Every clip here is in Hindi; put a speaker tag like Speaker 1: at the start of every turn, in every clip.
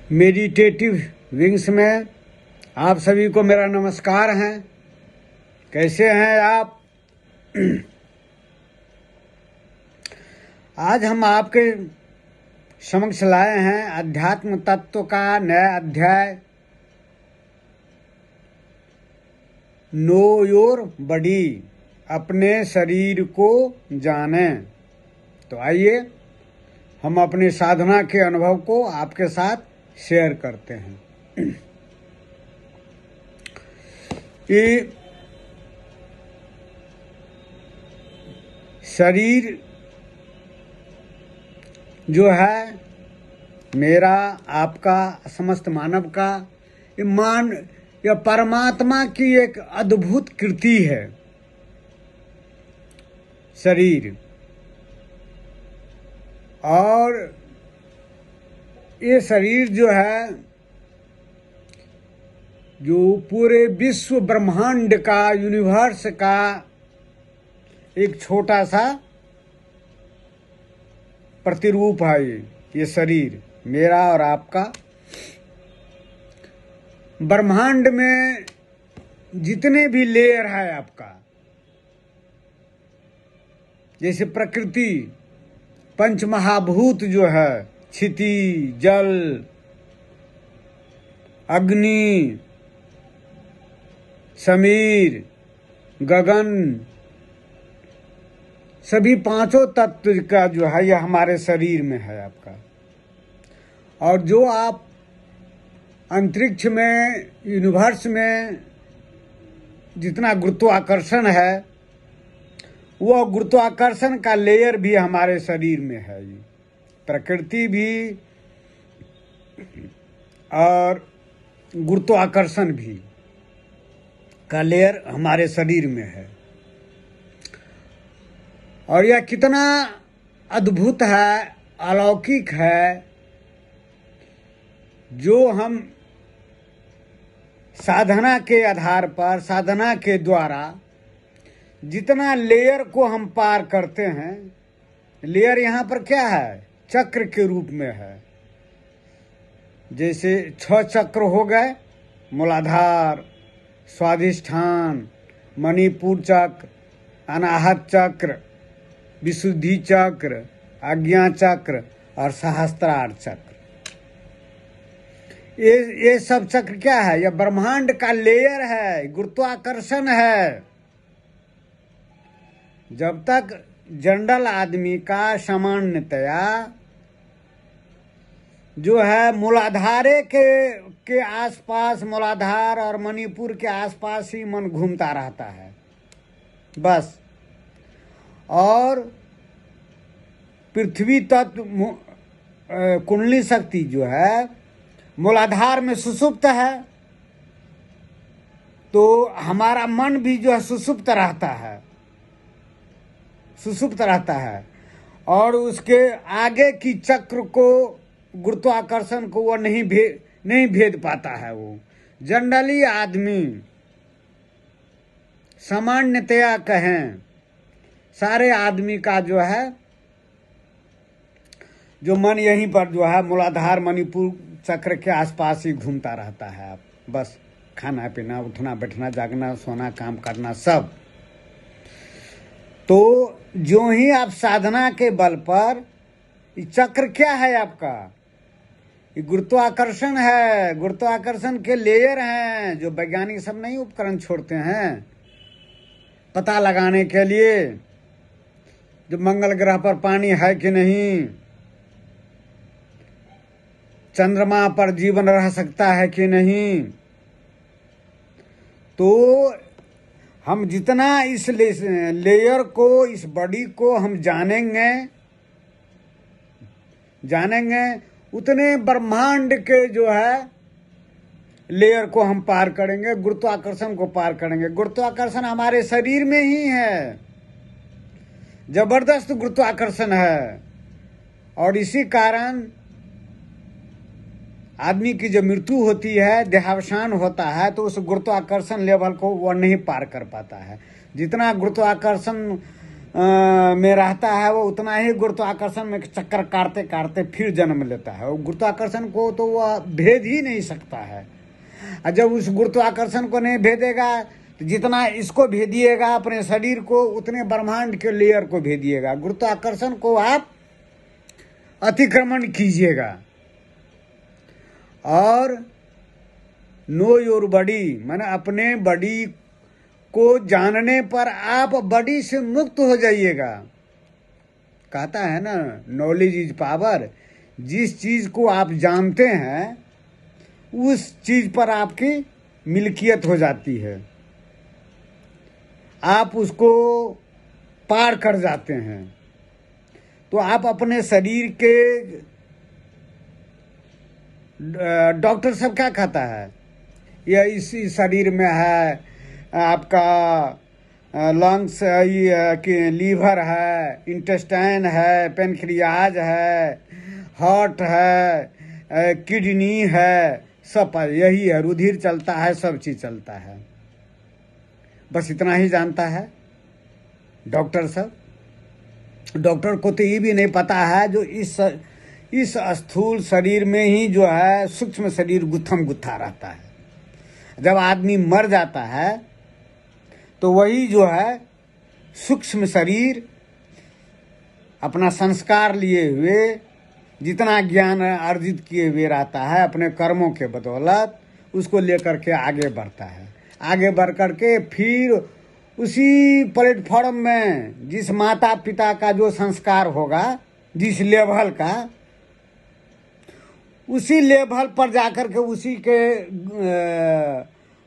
Speaker 1: मेडिटेटिव विंग्स में आप सभी को मेरा नमस्कार है। कैसे हैं आप? आज हम आपके समक्ष लाए हैं अध्यात्म तत्व का नया अध्याय, नो योर बॉडी, अपने शरीर को जाने। तो आइए हम अपने साधना के अनुभव को आपके साथ शेयर करते हैं। ये शरीर जो है मेरा, आपका, समस्त मानव का, यह परमात्मा की एक अद्भुत कृति है। शरीर और ये शरीर जो है, जो पूरे विश्व ब्रह्मांड का, यूनिवर्स का एक छोटा सा प्रतिरूप है। ये शरीर मेरा और आपका। ब्रह्मांड में जितने भी लेयर है आपका, जैसे प्रकृति, पंच महाभूत जो है, क्षिति, जल, अग्नि, समीर, गगन, सभी पांचों तत्व का जो है यह हमारे शरीर में है आपका। और जो आप अंतरिक्ष में, यूनिवर्स में जितना गुरुत्वाकर्षण है, वह गुरुत्वाकर्षण का लेयर भी हमारे शरीर में है। प्रकृति भी और गुरुत्वाकर्षण भी का लेयर हमारे शरीर में है। और यह कितना अद्भुत है, अलौकिक है, जो हम साधना के आधार पर, साधना के द्वारा जितना लेयर को हम पार करते हैं। लेयर यहाँ पर क्या है? चक्र के रूप में है। जैसे 6 चक्र हो गए, मूलाधार, स्वाधिष्ठान, मणिपुर चक्र, अनाहत चक्र, विशुद्धि चक्र, आज्ञा चक्र और सहस्त्रार चक्र। ये सब चक्र क्या है? यह ब्रह्मांड का लेयर है, गुरुत्वाकर्षण है। जब तक जनरल आदमी का सामान्यतया जो है मूलाधारे के आसपास, मूलाधार और मणिपुर के आसपास ही मन घूमता रहता है बस। और पृथ्वी तत्व, कुंडली शक्ति जो है मूलाधार में सुषुप्त है, तो हमारा मन भी जो है सुषुप्त रहता है। और उसके आगे की चक्र को, गुरुत्वाकर्षण को वो नहीं भेद पाता है। वो जनरली आदमी, सामान्यतया कहें, सारे आदमी का जो है, जो मन यहीं पर जो है मूलाधार, मणिपुर चक्र के आसपास ही घूमता रहता है। बस खाना पीना, उठना बैठना, जागना, सोना, काम करना, सब। तो जो ही आप साधना के बल पर, ये चक्र क्या है आपका? ये गुरुत्वाकर्षण है। गुरुत्वाकर्षण के लेयर हैं, जो वैज्ञानिक सब नहीं उपकरण छोड़ते हैं पता लगाने के लिए, जो मंगल ग्रह पर पानी है कि नहीं, चंद्रमा पर जीवन रह सकता है कि नहीं। तो हम जितना इस लेयर को, इस बॉडी को हम जानेंगे, उतने ब्रह्मांड के जो है लेयर को हम पार करेंगे, गुरुत्वाकर्षण को पार करेंगे। गुरुत्वाकर्षण हमारे शरीर में ही है, जबरदस्त गुरुत्वाकर्षण है। और इसी कारण आदमी की जब मृत्यु होती है, देहावसान होता है, तो उस गुरुत्वाकर्षण लेवल को वह नहीं पार कर पाता है। जितना गुरुत्वाकर्षण में रहता है वो उतना ही गुरुत्वाकर्षण में चक्कर काटते काटते फिर जन्म लेता है। वो गुरुत्वाकर्षण को तो वह भेद ही नहीं सकता है। और जब उस गुरुत्वाकर्षण को नहीं भेदेगा तो जितना इसको भेदिएगा अपने शरीर को, उतने ब्रह्मांड के लेयर को भेदिएगा। गुरुत्वाकर्षण को आप अतिक्रमण कीजिएगा। और नो योर बॉडी, माने अपने बॉडी को जानने पर आप बॉडी से मुक्त हो जाइएगा। कहता है ना, नॉलेज इज पावर। जिस चीज को आप जानते हैं उस चीज पर आपकी मिल्कियत हो जाती है, आप उसको पार कर जाते हैं। तो आप अपने शरीर के डॉक्टर सब क्या कहता है, यह इसी शरीर में है आपका लंग्स, ये लीवर है, इंटेस्टाइन है, पेनक्रियाज है, हार्ट है, किडनी है, सब यही है। रुधिर चलता है, सब चीज चलता है। बस इतना ही जानता है डॉक्टर सब। डॉक्टर को तो ये भी नहीं पता है जो इस स्थूल शरीर में ही जो है सूक्ष्म शरीर गुत्थम गुत्था रहता है। जब आदमी मर जाता है तो वही जो है सूक्ष्म शरीर अपना संस्कार लिए हुए जितना ज्ञान अर्जित किए हुए रहता है अपने कर्मों के बदौलत, उसको लेकर के आगे बढ़ता है। आगे बढ़ करके फिर उसी प्लेटफॉर्म में जिस माता पिता का जो संस्कार होगा, जिस लेवल का, उसी लेवल पर जाकर के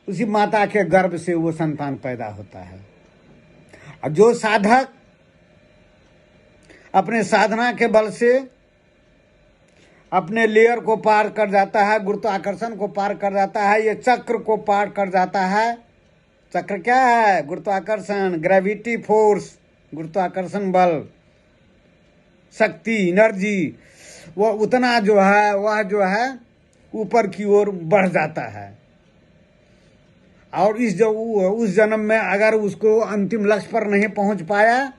Speaker 1: उसी माता के गर्भ से वो संतान पैदा होता है। और जो साधक अपने साधना के बल से अपने लेयर को पार कर जाता है, गुरुत्वाकर्षण को पार कर जाता है, ये चक्र को पार कर जाता है। चक्र क्या है? गुरुत्वाकर्षण, ग्रेविटी फोर्स, गुरुत्वाकर्षण बल, शक्ति, एनर्जी, वह उतना जो है वह जो है ऊपर की ओर बढ़ जाता है। और उस जन्म में अगर उसको अंतिम लक्ष्य पर नहीं पहुंच पाया,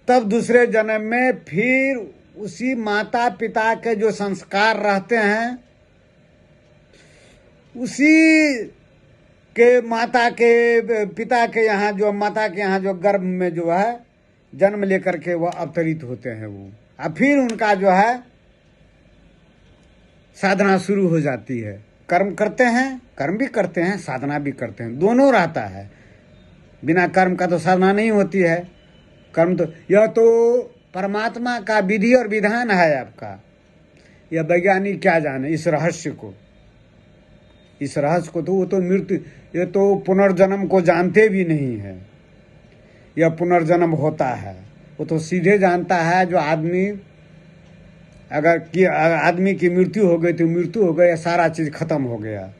Speaker 1: तब दूसरे जन्म में फिर उसी माता पिता के जो संस्कार रहते हैं, उसी के माता के पिता के यहाँ जो माता के यहाँ जो गर्भ में जो है जन्म लेकर के वह अवतरित होते हैं वो। अब फिर उनका जो है साधना शुरू हो जाती है। कर्म करते हैं, कर्म भी करते हैं, साधना भी करते हैं, दोनों रहता है। बिना कर्म का तो साधना नहीं होती है। कर्म तो यह तो परमात्मा का विधि और विधान है आपका। यह वैज्ञानिक क्या जाने इस रहस्य को। इस रहस्य को तो वो तो मृत्यु, ये तो पुनर्जन्म को जानते भी नहीं है। यह पुनर्जन्म होता है वो तो सीधे जानता है जो आदमी, अगर आदमी की मृत्यु हो गई तो मृत्यु हो गई, सारा चीज खत्म हो गया।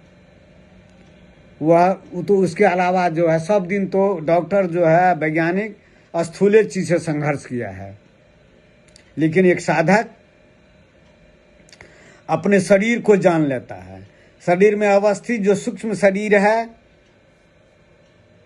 Speaker 1: वह तो उसके अलावा जो है सब दिन तो डॉक्टर जो है वैज्ञानिक स्थूल चीज से संघर्ष किया है। लेकिन एक साधक अपने शरीर को जान लेता है। शरीर में अवस्थित जो सूक्ष्म शरीर है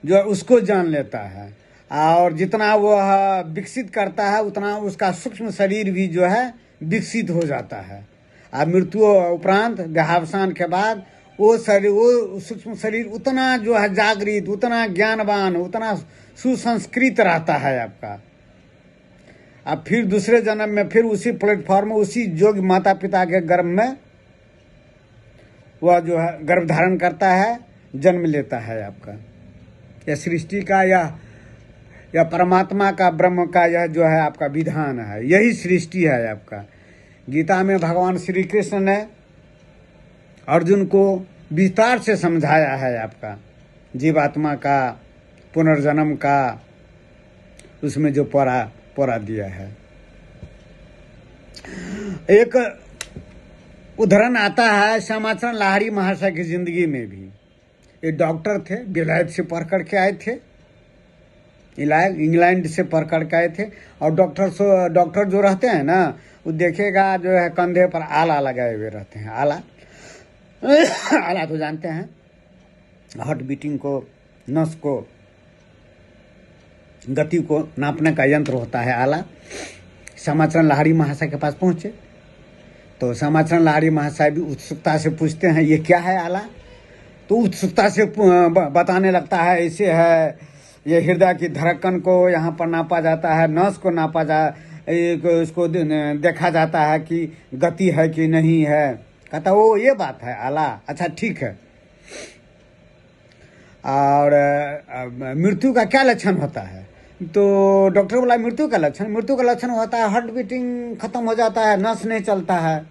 Speaker 1: जो उसको जान लेता है, और जितना वह विकसित करता है उतना उसका सूक्ष्म शरीर भी जो है विकसित हो जाता है। और मृत्यु उपरांत देहावसान के बाद वो शरीर, वो सूक्ष्म शरीर उतना जो है जागृत, उतना ज्ञानवान, उतना सुसंस्कृत रहता है आपका। अब फिर दूसरे जन्म में फिर उसी प्लेटफॉर्म में उसी योग्य माता पिता के गर्भ में वह जो है गर्भ धारण करता है, जन्म लेता है आपका। यह सृष्टि का या परमात्मा का, ब्रह्म का यह जो है आपका विधान है। यही सृष्टि है आपका। गीता में भगवान श्री कृष्ण ने अर्जुन को विस्तार से समझाया है आपका जीवात्मा का पुनर्जन्म का, उसमें जो पौरा दिया है। एक उदाहरण आता है श्यामाचरण लाहिड़ी महाशय की जिंदगी में भी। एक डॉक्टर थे, विलायत से पढ़ करके आए थे, इंग्लैंड से पढ़ करके आए थे। और डॉक्टर जो रहते हैं ना, वो देखेगा जो है कंधे पर आला लगाए हुए रहते हैं। आला आला तो जानते हैं, हार्ट बीटिंग को, नस को गति को नापने का यंत्र होता है आला। श्यामाचरण लाहिड़ी महाशय के पास पहुँचे तो श्यामाचरण लाहिड़ी महाशय भी उत्सुकता से पूछते हैं ये क्या है आला। तो उत्सुकता से बताने लगता है ऐसे है, ये हृदय की धड़कन को यहाँ पर नापा जाता है, नस को नापा उसको देखा जाता है कि गति है कि नहीं है। कहता वो ये बात है आला, अच्छा ठीक है। और मृत्यु का क्या लक्षण होता है? तो डॉक्टर बोला मृत्यु का लक्षण होता है हार्ट बीटिंग खत्म हो जाता है, नस नहीं चलता है,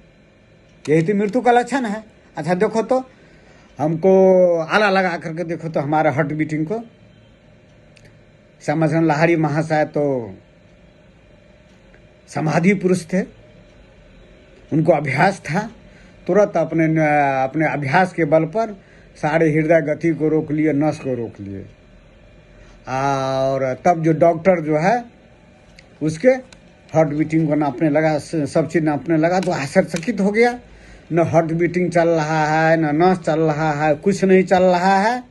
Speaker 1: यही तो मृत्यु का लक्षण है। अच्छा देखो तो हमको आला लगा करके देखो तो हमारा हार्ट बीटिंग को। श्यामाचरण लाहिड़ी महाशय तो समाधि पुरुष थे, उनको अभ्यास था, तुरंत अपने अभ्यास के बल पर सारे हृदय गति को रोक लिए, नस को रोक लिए। और तब जो डॉक्टर जो है उसके हार्ट बीटिंग को नापने लगा, सब चीज़ नापने लगा तो आश्चर्यचकित हो गया। न हार्ट बीटिंग चल रहा है, न नस चल रहा है, कुछ नहीं चल रहा है।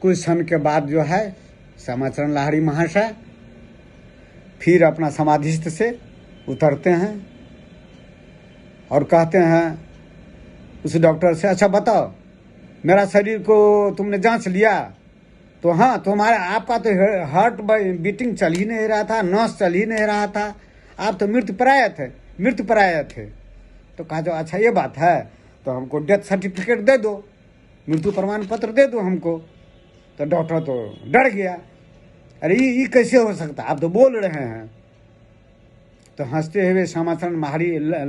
Speaker 1: कुछ क्षण के बाद जो है श्यामाचरण लाहिड़ी महाशय फिर अपना समाधिस्थ से उतरते हैं और कहते हैं उस डॉक्टर से, अच्छा बताओ मेरा शरीर को तुमने जांच लिया? तो हाँ, तुम्हारा आपका तो हार्ट बीटिंग चल ही नहीं रहा था, नस चल ही नहीं रहा था, आप तो मृत्युपराय थे। तो कहा जो अच्छा ये बात है तो हमको डेथ सर्टिफिकेट दे दो, मृत्यु प्रमाण पत्र दे दो हमको। तो डॉक्टर तो डर गया, अरे ये कैसे हो सकता, आप तो बोल रहे हैं। तो हंसते हुए श्यामाचरण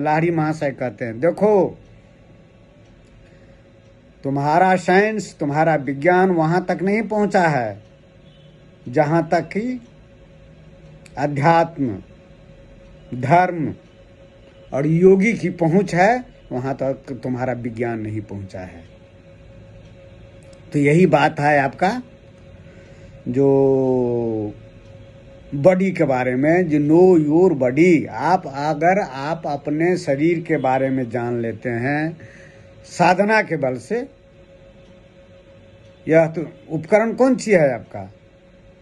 Speaker 1: लाहिड़ी महाशय कहते हैं देखो तुम्हारा साइंस, तुम्हारा विज्ञान वहां तक नहीं पहुंचा है जहां तक कि अध्यात्म, धर्म और योगी की पहुंच है, वहां तक तुम्हारा विज्ञान नहीं पहुंचा है। तो यही बात है आपका जो बॉडी के बारे में, जो नो योर बॉडी। अगर आप अपने शरीर के बारे में जान लेते हैं साधना के बल से, यह तो उपकरण कौन सी है आपका?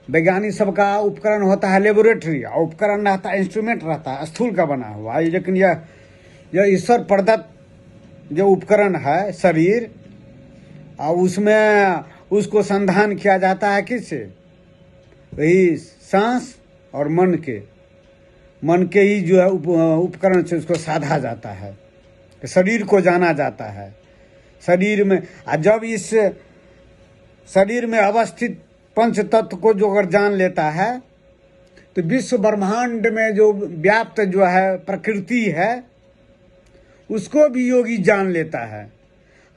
Speaker 1: वैज्ञानिक सबका उपकरण होता है लेबोरेटरी, और उपकरण रहता है, इंस्ट्रूमेंट रहता है स्थूल का बना हुआ, लेकिन यह ईश्वर प्रदत्त जो उपकरण है शरीर, और उसमें उसको संधान किया जाता है किससे? वही सांस और मन के ही जो है उपकरण से उसको साधा जाता है, शरीर को जाना जाता है। शरीर में जब इस शरीर में अवस्थित पंच तत्व को जो अगर जान लेता है तो विश्व ब्रह्मांड में जो व्याप्त जो है प्रकृति है उसको भी योगी जान लेता है।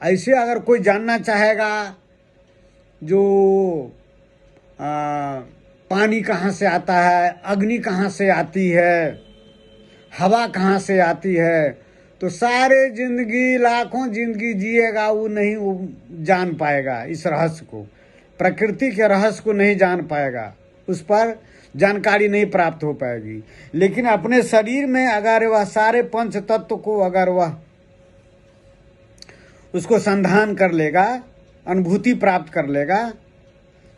Speaker 1: ऐसे अगर कोई जानना चाहेगा जो पानी कहाँ से आता है, अग्नि कहाँ से आती है, हवा कहाँ से आती है, तो सारे जिंदगी लाखों जिंदगी जिएगा वो नहीं वो जान पाएगा इस रहस्य को, प्रकृति के रहस्य को नहीं जान पाएगा, उस पर जानकारी नहीं प्राप्त हो पाएगी। लेकिन अपने शरीर में अगर वह सारे पंच तत्व को अगर वह उसको संधान कर लेगा, अनुभूति प्राप्त कर लेगा,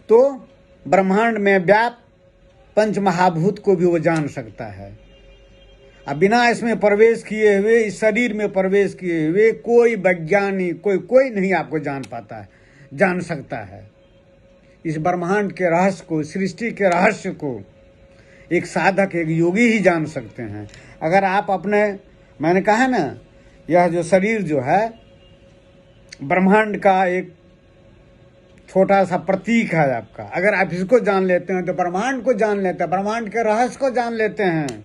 Speaker 1: तो ब्रह्मांड में व्याप्त पंच महाभूत को भी वो जान सकता है। अब बिना इसमें प्रवेश किए हुए, इस शरीर में प्रवेश किए हुए कोई वैज्ञानिक कोई नहीं आपको जान सकता है। इस ब्रह्मांड के रहस्य को, सृष्टि के रहस्य को एक साधक, एक योगी ही जान सकते हैं। अगर आप अपने, मैंने कहा ना, यह जो शरीर जो है ब्रह्मांड का एक छोटा सा प्रतीक है आपका। अगर आप इसको जान लेते हैं तो ब्रह्मांड को जान लेते हैं, ब्रह्मांड के रहस्य को जान लेते हैं।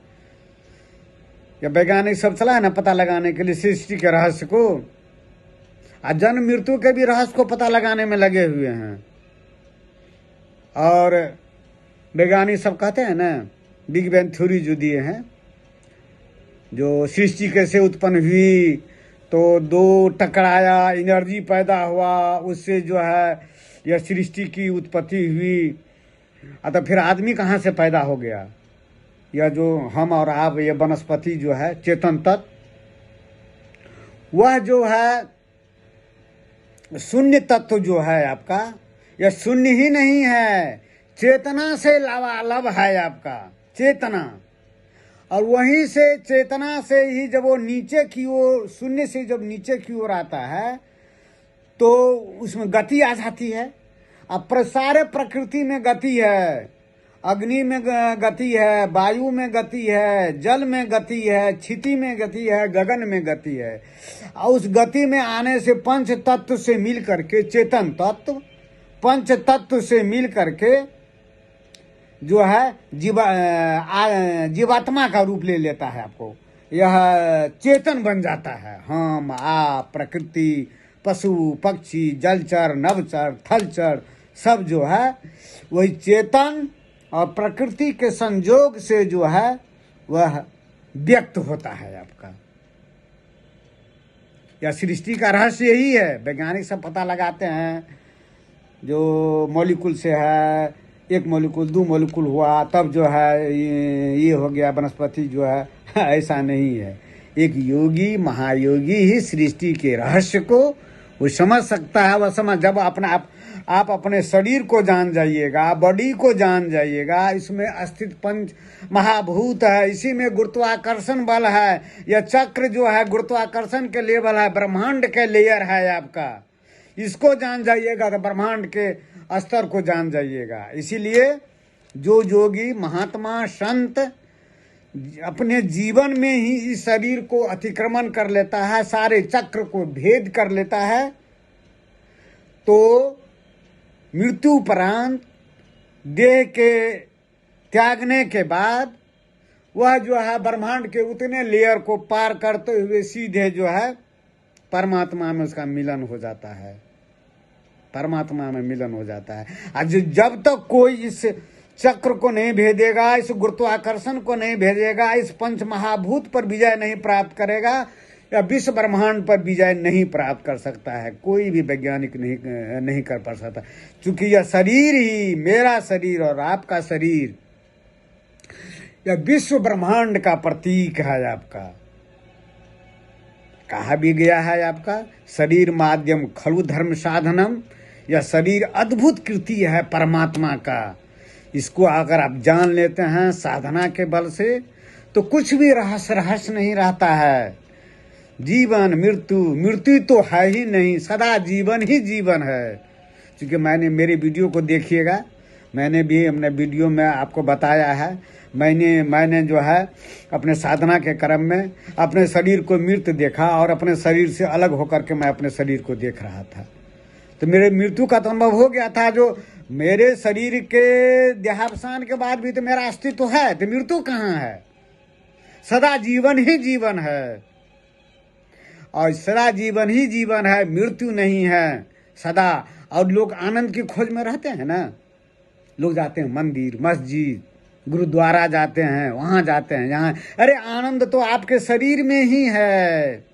Speaker 1: या वैज्ञानिक सब चला है ना पता लगाने के लिए सृष्टि के रहस्य को, जन्म मृत्यु के भी रहस्य को पता लगाने में लगे हुए हैं। और वैज्ञानिक सब कहते हैं ना, बिग बैंग थ्योरी जो दिए हैं, जो सृष्टि कैसे उत्पन्न हुई, तो दो टकराया, एनर्जी पैदा हुआ, उससे जो है यह सृष्टि की उत्पत्ति हुई। तो फिर आदमी कहाँ से पैदा हो गया? यह जो हम और आप, ये वनस्पति जो है चेतन तत्व, वह जो है शून्य तत्व जो है आपका, यह शून्य ही नहीं है, चेतना से लबालब है आपका चेतना। और वहीं से चेतना से ही जब वो नीचे की ओर, शून्य से जब नीचे की ओर आता है तो उसमें गति आ जाती है। अब सारे प्रकृति में गति है, अग्नि में गति है, वायु में गति है, जल में गति है, क्षिति में गति है, गगन में गति है। और उस गति में आने से पंच तत्व से मिल करके, चेतन तत्व पंच तत्व से मिल करके जो है जीवात्मा का रूप ले लेता है। आपको यह चेतन बन जाता है। हम, आप, प्रकृति, पशु पक्षी, जलचर, नभचर, थलचर सब जो है वही चेतन और प्रकृति के संयोग से जो है वह व्यक्त होता है आपका। यह सृष्टि का रहस्य यही है। वैज्ञानिक सब पता लगाते हैं, जो मॉलिक्यूल से है, एक मॉलिक्यूल, दो मॉलिक्यूल हुआ तब जो है ये हो गया वनस्पति जो है। ऐसा नहीं है। एक योगी, महायोगी ही सृष्टि के रहस्य को वो समझ सकता है। वह समझ जब आप अपने शरीर को जान जाइएगा, बॉडी को जान जाइएगा, इसमें स्थित पंच महाभूत है, इसी में गुरुत्वाकर्षण बल है, यह चक्र जो है गुरुत्वाकर्षण के लेवल है, ब्रह्मांड के लेयर है आपका। इसको जान जाइएगा तो ब्रह्मांड के स्तर को जान जाइएगा। इसीलिए जो योगी, महात्मा, संत अपने जीवन में ही इस शरीर को अतिक्रमण कर लेता है, सारे चक्र को भेद कर लेता है, तो मृत्यु उपरांत देह के त्यागने के बाद वह जो है ब्रह्मांड के उतने लेयर को पार करते हुए सीधे जो है परमात्मा में उसका मिलन हो जाता है। परमात्मा में मिलन हो जाता है। आज जब तक कोई इस चक्र को नहीं भेदेगा, इस गुरुत्वाकर्षण को नहीं भेदेगा, इस पंच महाभूत पर विजय नहीं प्राप्त करेगा, या विश्व ब्रह्मांड पर विजय नहीं प्राप्त कर सकता है। कोई भी वैज्ञानिक नहीं कर पा सकता। क्योंकि यह शरीर ही, मेरा शरीर और आपका शरीर, यह विश्व ब्रह्मांड का प्रतीक है आपका। कहा भी गया है आपका, शरीर माध्यम खलु धर्म साधनम। यह शरीर अद्भुत कृति है परमात्मा का। इसको अगर आप जान लेते हैं साधना के बल से तो कुछ भी रहस्य नहीं रहता है। जीवन मृत्यु तो है ही नहीं, सदा जीवन ही जीवन है। क्योंकि मेरे वीडियो को देखिएगा, मैंने भी अपने वीडियो में आपको बताया है। मैंने जो है अपने साधना के क्रम में अपने शरीर को मृत देखा और अपने शरीर से अलग होकर के मैं अपने शरीर को देख रहा था। तो मेरे मृत्यु का तो अनुभव हो गया था। जो मेरे शरीर के देहावसान के बाद भी तो मेरा अस्तित्व है, तो मृत्यु कहाँ है? सदा जीवन ही जीवन है, और सदा जीवन ही जीवन है, मृत्यु नहीं है सदा। और लोग आनंद की खोज में रहते हैं ना। लोग जाते हैं मंदिर, मस्जिद, गुरुद्वारा जाते हैं, वहां जाते हैं, यहाँ। अरे आनंद तो आपके शरीर में ही है।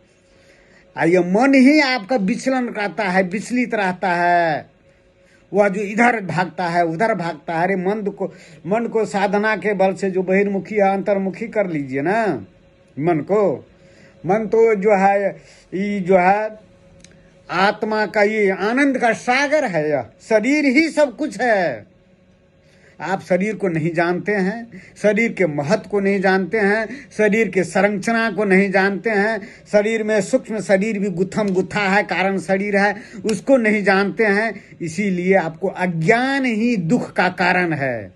Speaker 1: ये मन ही आपका विचलन करता है, विचलित रहता है। वह जो इधर भागता है, उधर भागता है। अरे मन को साधना के बल से जो बहिर्मुखी है, अंतर्मुखी कर लीजिए ना मन को। मन तो जो है ये जो है आत्मा का, ये आनंद का सागर है। यह शरीर ही सब कुछ है। आप शरीर को नहीं जानते हैं, शरीर के महत्व को नहीं जानते हैं, शरीर के संरचना को नहीं जानते हैं। शरीर में सूक्ष्म शरीर भी गुत्थम गुत्था है, कारण शरीर है, उसको नहीं जानते हैं। इसीलिए आपको अज्ञान ही दुख का कारण है।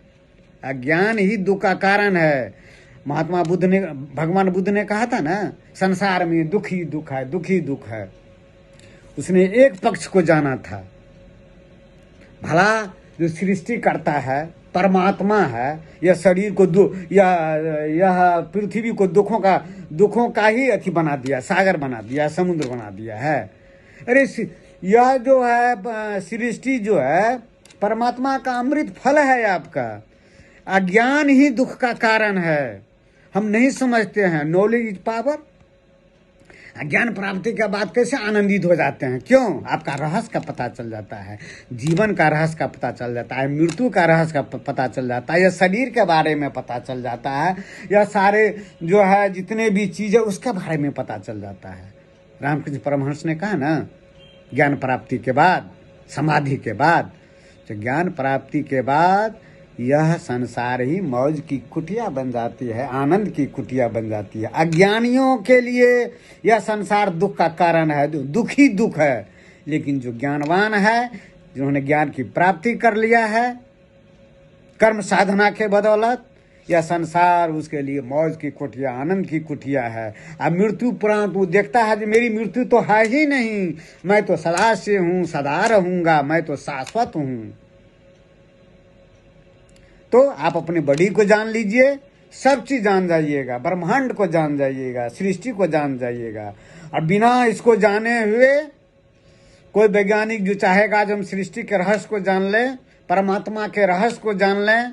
Speaker 1: अज्ञान ही दुख का कारण है। भगवान बुद्ध ने कहा था ना, संसार में दुख ही दुख है, दुख ही दुख है। उसने एक पक्ष को जाना था। भला जो सृष्टि करता है परमात्मा है, यह शरीर को यह पृथ्वी को दुखों का ही अथी बना दिया, सागर बना दिया, समुद्र बना दिया है। अरे यह जो है सृष्टि जो है परमात्मा का अमृत फल है आपका। अज्ञान ही दुख का कारण है। हम नहीं समझते हैं। Knowledge is power. ज्ञान प्राप्ति के बाद कैसे आनंदित हो जाते हैं? क्यों? आपका रहस्य का पता चल जाता है, जीवन का रहस्य का पता चल जाता है, मृत्यु का रहस्य का पता चल जाता है, या शरीर के बारे में पता चल जाता है, या सारे जो है जितने भी चीज़ है उसके बारे में पता चल जाता है। रामकृष्ण परमहंस ने कहा ना, ज्ञान प्राप्ति के बाद, समाधि के बाद, तो ज्ञान प्राप्ति के बाद यह संसार ही मौज की कुटिया बन जाती है, आनंद की कुटिया बन जाती है। अज्ञानियों के लिए यह संसार दुख का कारण है, दुखी दुख है। लेकिन जो ज्ञानवान है, जिन्होंने ज्ञान की प्राप्ति कर लिया है कर्म साधना के बदौलत, यह संसार उसके लिए मौज की कुटिया, आनंद की कुटिया है। अब मृत्यु उपरांत वो देखता है कि मेरी मृत्यु तो है ही नहीं, मैं तो सदा से हूं, सदा रहूंगा, मैं तो शाश्वत हूं। तो आप अपने बॉडी को जान लीजिए, सब चीज जान जाइएगा, ब्रह्मांड को जान जाइएगा, सृष्टि को जान जाइएगा। और बिना इसको जाने हुए कोई वैज्ञानिक जो चाहेगा जो हम सृष्टि के रहस्य को जान लें, परमात्मा के रहस्य को जान लें,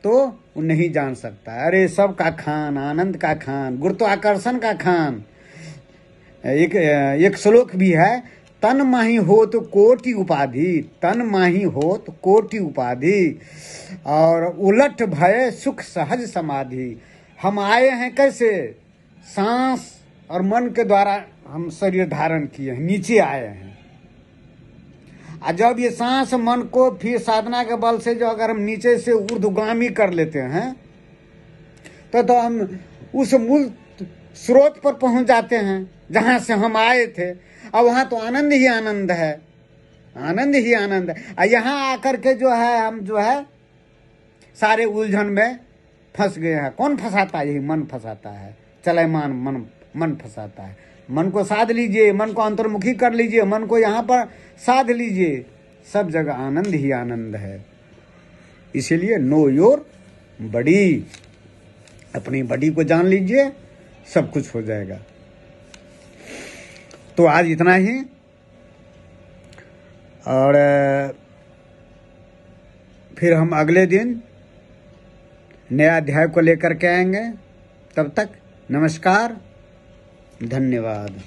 Speaker 1: तो वो नहीं जान सकता। अरे सब का खान, आनंद का खान, गुरुत्वाकर्षण का खान। एक श्लोक भी है, तन माही होत कोटि उपाधि, तन माही होत कोटि उपाधि, और उलट भय सुख सहज समाधि। हम आए हैं कैसे? सांस और मन के द्वारा हम शरीर धारण किए हैं, नीचे आए हैं। और जब ये सांस मन को फिर साधना के बल से जो अगर हम नीचे से ऊर्ध्वगामी कर लेते हैं तो हम उस मूल स्रोत पर पहुंच जाते हैं जहां से हम आए थे। और वहां तो आनंद ही आनंद है, आनंद ही आनंद है। और यहाँ आकर के जो है हम जो है सारे उलझन में फंस गए हैं। कौन फंसाता है? यही मन फंसाता है, चलैमान मन फंसाता है। मन को साध लीजिए, मन को अंतर्मुखी कर लीजिए, मन को यहाँ पर साध लीजिए, सब जगह आनंद ही आनंद है। इसीलिए नो योर बॉडी, अपनी बॉडी को जान लीजिए, सब कुछ हो जाएगा। तो आज इतना ही, और फिर हम अगले दिन नया अध्याय को लेकर के आएंगे। तब तक नमस्कार, धन्यवाद।